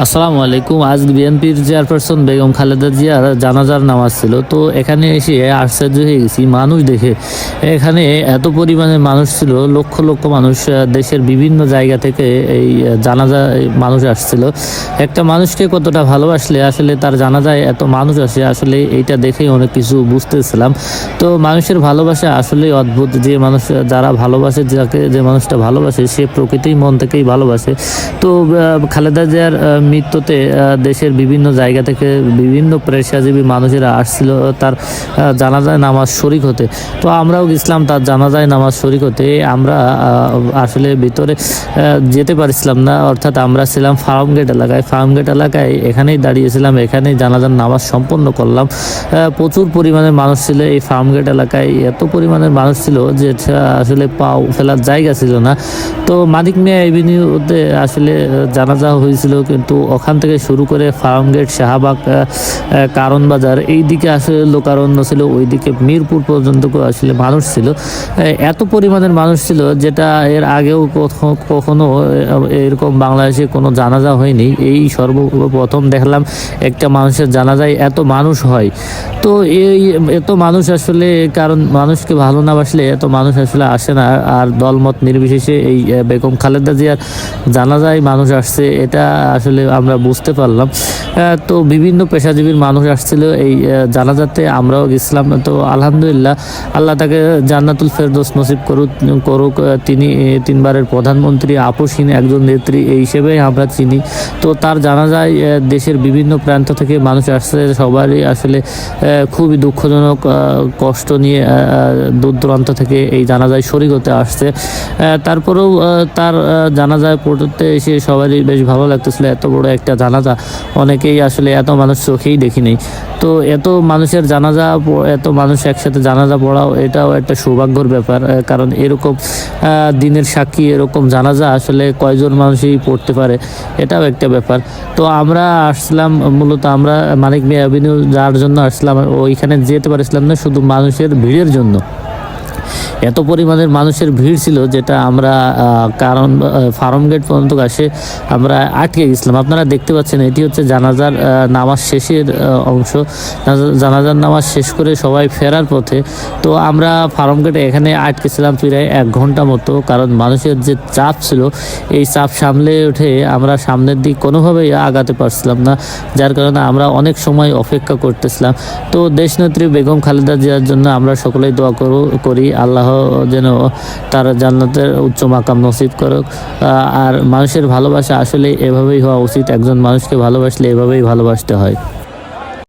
আসসালামু আলাইকুম। আজ বিএনপির চেয়ারপারসন বেগম খালেদা জিয়ার জানাজার নামাজ ছিল, তো এখানে এসে আশ্চর্য হয়ে গেছি মানুষ দেখে। এখানে এত পরিমাণে মানুষ ছিল, লক্ষ লক্ষ মানুষ, দেশের বিভিন্ন জায়গা থেকে এই জানাজা মানুষ আসছিল। একটা মানুষকে কতটা ভালোবাসলে আসলে তার জানাজায় এত মানুষ আসে, আসলে এইটা দেখেই অনেক কিছু বুঝতেছিলাম। তো মানুষের ভালোবাসা আসলেই অদ্ভুত। যে মানুষ যারা ভালোবাসে, যাকে যে মানুষটা ভালোবাসে সে প্রকৃতিই মন থেকেই ভালোবাসে। তো খালেদা জিয়ার মৃত্যুতে দেশের বিভিন্ন জায়গা থেকে বিভিন্ন পেশাজীবী মানুষেরা আসছিল তার জানাজায় নামাজ শরিক হতে। তো আমরাও গেছিলাম তার জানাজায় নামাজ শরিক হতে। আমরা আসলে ভিতরে যেতে পারছিলাম না, অর্থাৎ আমরা ছিলাম ফার্মগেট এলাকায়। ফার্মগেট এলাকায় এখানেই দাঁড়িয়েছিলাম, এখানেই জানাজার নামাজ সম্পন্ন করলাম। প্রচুর পরিমাণে মানুষ ছিল এই ফার্মগেট এলাকায়। এত পরিমাণের মানুষ ছিল যে আসলে পাও ফেলার জায়গা ছিল না। তো মানিক মিয়া এভিনিউতে আসলে জানাজা হয়েছিল, কিন্তু ওখান থেকে শুরু করে ফার্মগেট, শাহবাগ, কারণ বাজার এই দিকে আসলে লোকারণ্য ছিল, ওইদিকে মিরপুর পর্যন্ত আসলে মানুষ ছিল। এত পরিমাণের মানুষ ছিল যেটা এর আগেও কখনো এরকম বাংলাদেশে কোনো জানাজা হয়নি। এই সর্বপ্রথম দেখলাম একটা মানুষের জানাজায় এত মানুষ হয়। তো এই এত মানুষ আসলে, কারণ মানুষকে ভালো না বাসলে এত মানুষ আসলে আসে না। আর দলমত নির্বিশেষে এই বেগম খালেদা জিয়ার জানাজায় মানুষ আসছে, এটা আসলে আমরা বুঝতে পারলাম। তো বিভিন্ন পেশাজীবীর মানুষ আসছিল এই জানাজাতে, আমরাও গেছিলাম। তো আলহামদুলিল্লাহ, আল্লাহ তাকে জান্নাতুল ফেরদৌস নসিব করুক। তিনি তিনবারের প্রধানমন্ত্রী, আপোষহীন একজন নেত্রী এই হিসেবে আমরা চিনি। তো তার জানাজায় দেশের বিভিন্ন প্রান্ত থেকে মানুষ আসছে, সবারই আসলে খুবই দুঃখজনক, কষ্ট নিয়ে দূর দূরান্ত থেকে এই জানাজায় শরিক হতে আসছে। তারপরেও তার জানাজায় পড়তে এসে সবারই বেশ ভালো লাগতেছিল। এত বড় একটা জানাজা অনেকেই আসলে এত মানুষ চোখেই দেখিনি। তো এত মানুষের জানাজা, এত মানুষ একসাথে জানাজা পড়াও এটাও একটা সৌভাগ্যর ব্যাপার। কারণ এরকম দিনের সাক্ষী এরকম জানাজা আসলে কয়জন মানুষই পড়তে পারে, এটাও একটা ব্যাপার। তো আমরা আসলাম, মূলত আমরা মানিক মিয়া অ্যাভিনিউ যার জন্য আসলাম, ওইখানে যেতে পারছিলাম না শুধু মানুষের ভিড়ের জন্য। এত পরিমাণের মানুষের ভিড় ছিল যেটা আমরা কারণ ফার্মগেট পর্যন্ত আসে আমরা আটকে গেছিলাম। আপনারা দেখতে পাচ্ছেন এটি হচ্ছে জানাজার নামাজ শেষের অংশ। জানাজার নামাজ শেষ করে সবাই ফেরার পথে। তো আমরা ফার্মগেটে এখানে আটকেছিলাম প্রায় 1 ঘন্টা মতো, কারণ মানুষের যে চাপ ছিল এই চাপ সামলে উঠে আমরা সামনের দিক কোনোভাবেই আগাতে পারছিলাম না, যার কারণে আমরা অনেক সময় অপেক্ষা করতেছিলাম। তো দেশনেত্রী বেগম খালেদা জিয়ার জন্য আমরা সকলেই দোয়া করি, আল্লাহ যেন তার জান্নাতের উচ্চ মাকাম নসিব করুক। আর মানুষের ভালোবাসা আসলে এভাবেই হওয়া উচিত। একজন মানুষকে ভালোবাসলে এভাবেই ভালোবাসতে হয়।